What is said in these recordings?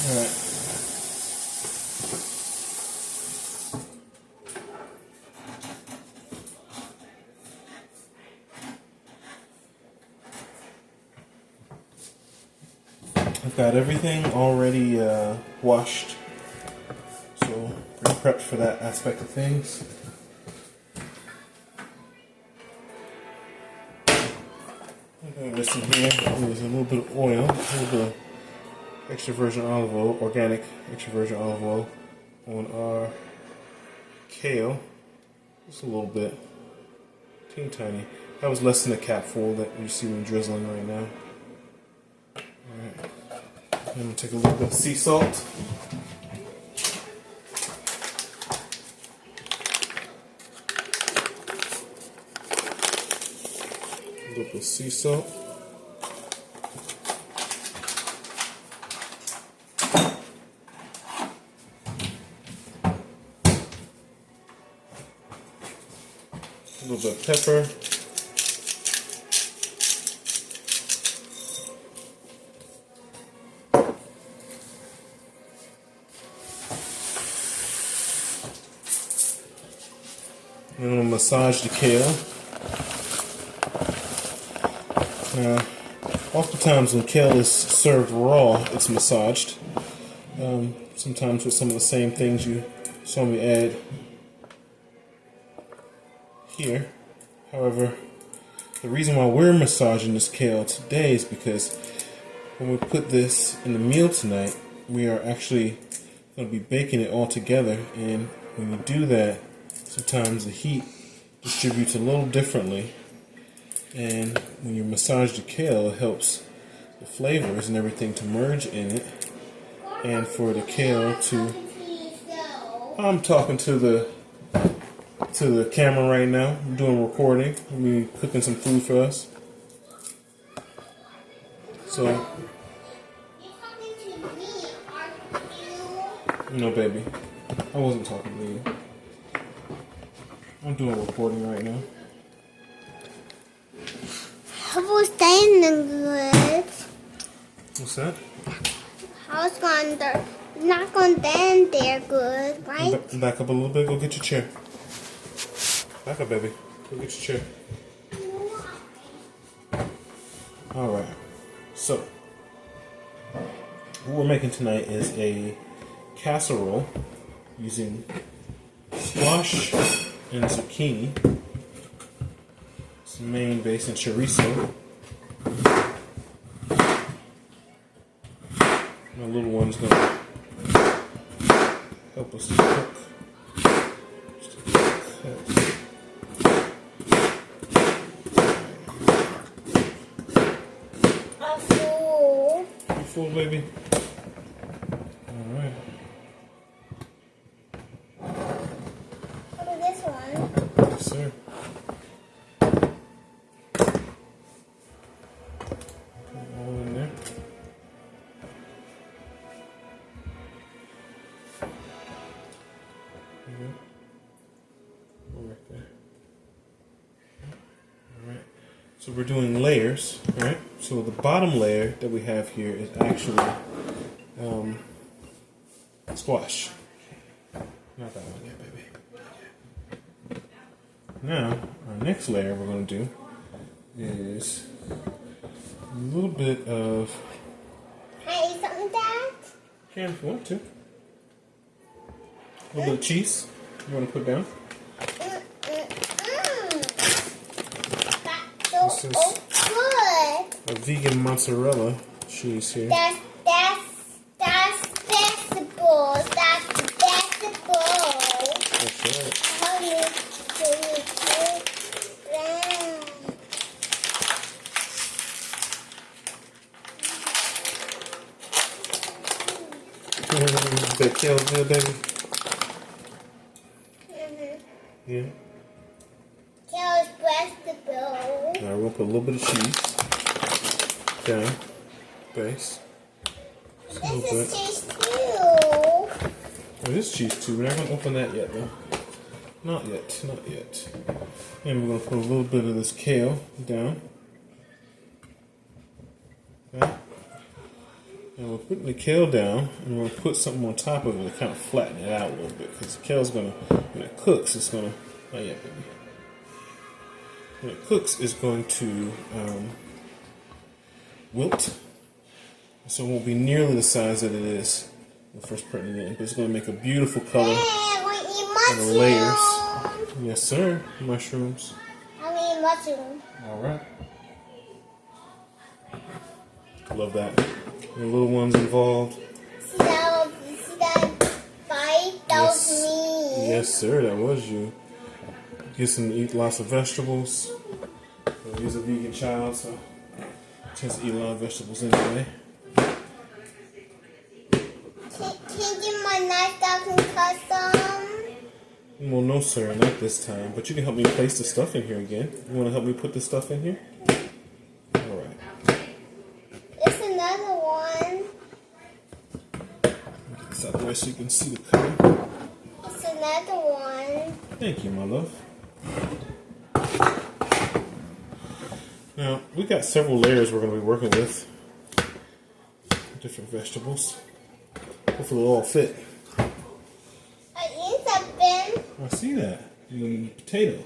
Alright. I've got everything already washed, so we're prepped for that aspect of things. This in here is a little bit of oil, a little bit of extra virgin olive oil, organic extra virgin olive oil on our kale. Just a little bit, teeny tiny. That was less than a capful that you see me drizzling right now. Alright, I'm going to take a little bit of sea salt. A little bit of sea salt. A little bit of pepper. I'm going to massage the kale. Now, oftentimes when kale is served raw, it's massaged. Sometimes with some of the same things you saw me add here. However, the reason why we're massaging this kale today is because when we put this in the meal tonight, we are actually going to be baking it all together. And when you do that, sometimes the heat distributes a little differently. And when you massage the kale, it helps the flavors and everything to merge in it. And for the kale to... I'm talking to the camera right now. I'm doing recording. I'm cooking some food for us. So, no, baby, I wasn't talking to you. I'm doing recording right now. I was standing good. What's that? I was going there. Not going to stand there good, right? Back up a little bit. Go get your chair. Back up, baby. Go get your chair. Alright. So, what we're making tonight is a casserole using squash and zucchini. Some main base and chorizo. My little one's going to help us to cook. You full, baby? Alright. Look at this one. Yes, sir. Put it all in there. Right there. Alright. So we're doing layers, right? So the bottom layer that we have here is actually squash. Not that one yet, baby. Now, our next layer we're going to do is a little bit of... Can I eat something, Dad? Can if you want to. A little bit of cheese you want to put down. That's so good. A vegan mozzarella cheese here. That's vegetables. That's vegetables. That's right. How do you put them? That kale good, baby? Yeah. Kale is vegetables. Now we're going to put a little bit of cheese down. Base. Just a little This bit. is cheese too. Oh, this is cheese too. We're not going to open that yet, though. Not yet. Not yet. And we're going to put a little bit of this kale down. Okay. And we're putting the kale down, and we're going to put something on top of it to kind of flatten it out a little bit. Because the kale's going to, when it cooks, it's going to, oh yeah, baby. When it cooks, it's going to wilt. So it won't be nearly the size that it is when first putting it in. But it's going to make a beautiful color and the layers. Yes, sir. Mushrooms. I mean mushrooms. All right. Love that. The little ones involved. See that bite? That was me. Yes, sir. That was you. Get some eat lots of vegetables. He's a vegan child, so tends to eat a lot of vegetables anyway. Can you get my knife that I can cut some? Well, no, sir, not this time. But you can help me place the stuff in here again. You want to help me put the stuff in here? All right. There's another one. Get this out of the way so you can see the color. It's another one. Thank you, my love. Now, we got several layers we're going to be working with. Different vegetables. Hopefully they'll all fit. I eat something. I see that. The potato.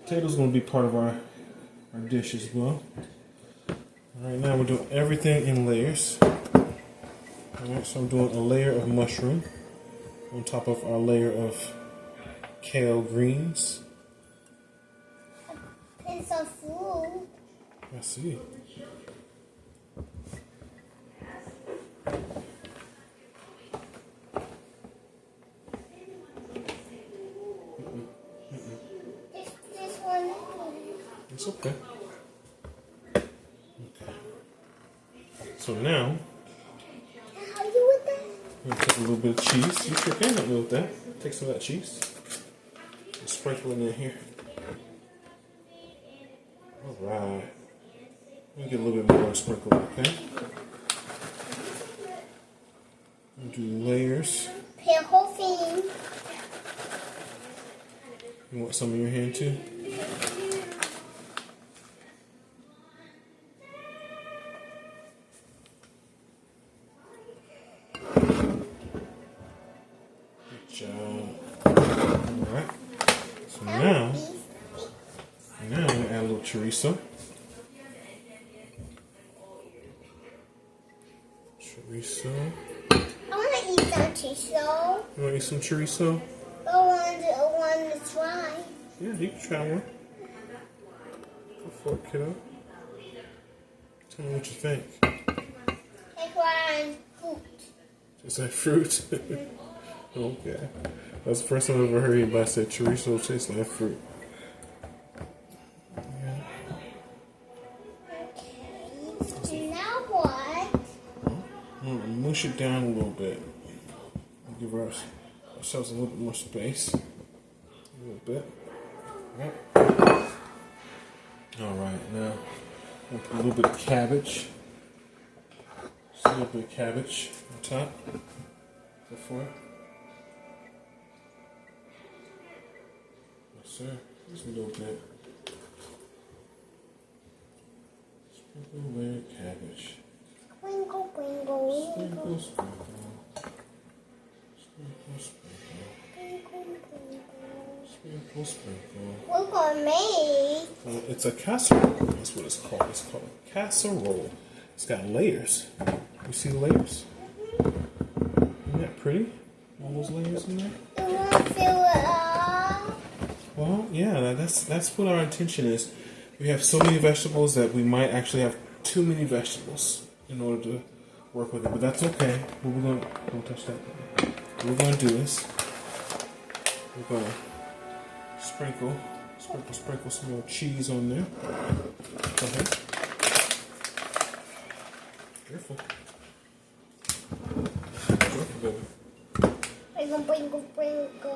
Potato's going to be part of our dish as well. Alright, now we're doing everything in layers. Alright, so I'm doing a layer of mushroom on top of our layer of kale greens. Piece of food. I see. This one. It's okay. Okay. So now, How you with that? I'm going to take a little bit of cheese. You sure can help me with that. Take some of that cheese. And sprinkle it in here. Alright. Let me get a little bit more sprinkled, okay? And do layers. Pickle thing. You want some in your hand too? Good job. Alright. So now I'm going to add a little chorizo. Chorizo. I want to eat some chorizo. You want to eat some chorizo? I want to try. Yeah, you can try one. Go for it, kiddo. Tell me what you think. It's like fruit. Is that fruit? Okay. That's the first time I've ever heard anybody say chorizo tastes like fruit. Okay. Now what? Mush it down a little bit. Give ourselves a little bit more space. A little bit. Right. Alright, now we'll put a little bit of cabbage. Just a little bit of cabbage on top. Go for it. Yes, sir. Just a little bit. Sprinkle a layer of cabbage. Sprinkle, sprinkle, Sprinkle, sprinkle. Sprinkle, sprinkle. What for me? Well, it's a casserole. That's what it's called. It's called a casserole. It's got layers. You see the layers? Isn't that pretty? All those layers in there? You want to fill it up? Well, yeah, that's what our intention is. We have so many vegetables that we might actually have too many vegetables in order to work with it, but that's okay. What we're gonna don't touch that. What we're gonna do is we're gonna sprinkle some more cheese on there. Go ahead. Careful. Careful, baby. Sprinkle, sprinkle, sprinkle.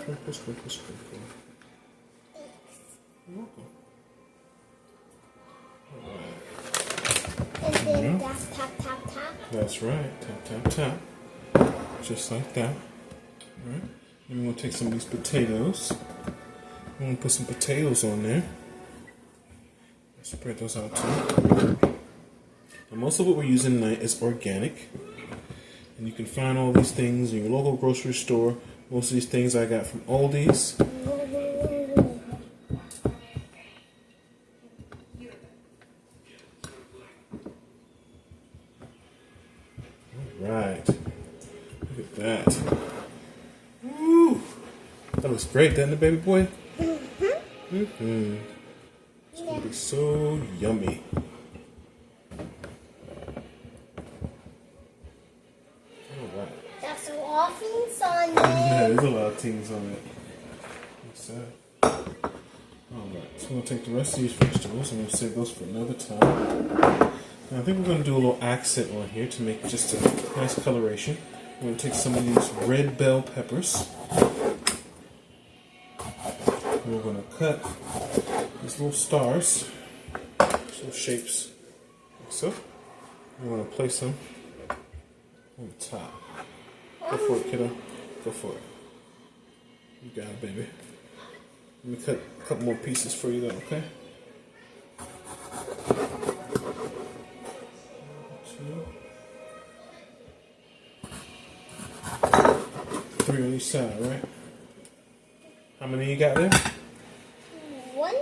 Sprinkle, sprinkle, sprinkle. You're welcome. And then tap, tap, tap, tap. That's right. Tap, tap, tap. Just like that. Alright. Then we're going to take some of these potatoes. I'm going to put some potatoes on there. Spread those out too. And most of what we're using tonight is organic. And you can find all these things in your local grocery store. Most of these things I got from Aldi's. Right. Look at that. Woo! That looks great, doesn't it, baby boy? Mm-hmm. It's going to be so yummy. All right. That's a lot of things on Yeah, it. there's a lot of things on it. What's that? Alright, so I'm going to take the rest of these vegetables and we'll save those for another time. Now I think we're going to do a little accent on here to make just a nice coloration. We're going to take some of these red bell peppers. And we're going to cut these little stars, little shapes, like so. We're going to place them on the top. Go for it, kiddo. Go for it. You got it, baby. Let me cut a couple more pieces for you, though, okay? 2, 3 on each side, right? How many you got there? 1,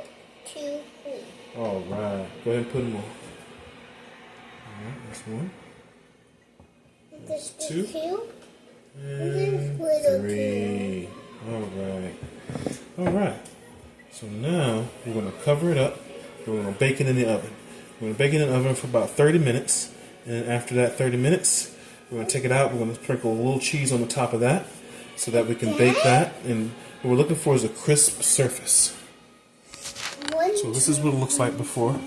2, 3. All right. Go ahead and put them on. All right, that's 1. That's 2. And 3. All right. So now we're going to cover it up. We're going to bake it in the oven. We're going to bake it in the oven for about 30 minutes. And after that 30 minutes, we're going to take it out. We're going to sprinkle a little cheese on the top of that so that we can bake that. And what we're looking for is a crisp surface. So this is what it looks like before.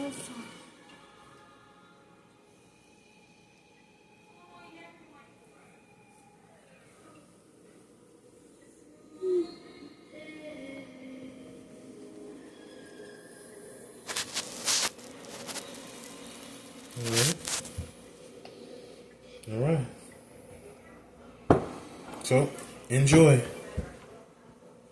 All right. So, enjoy.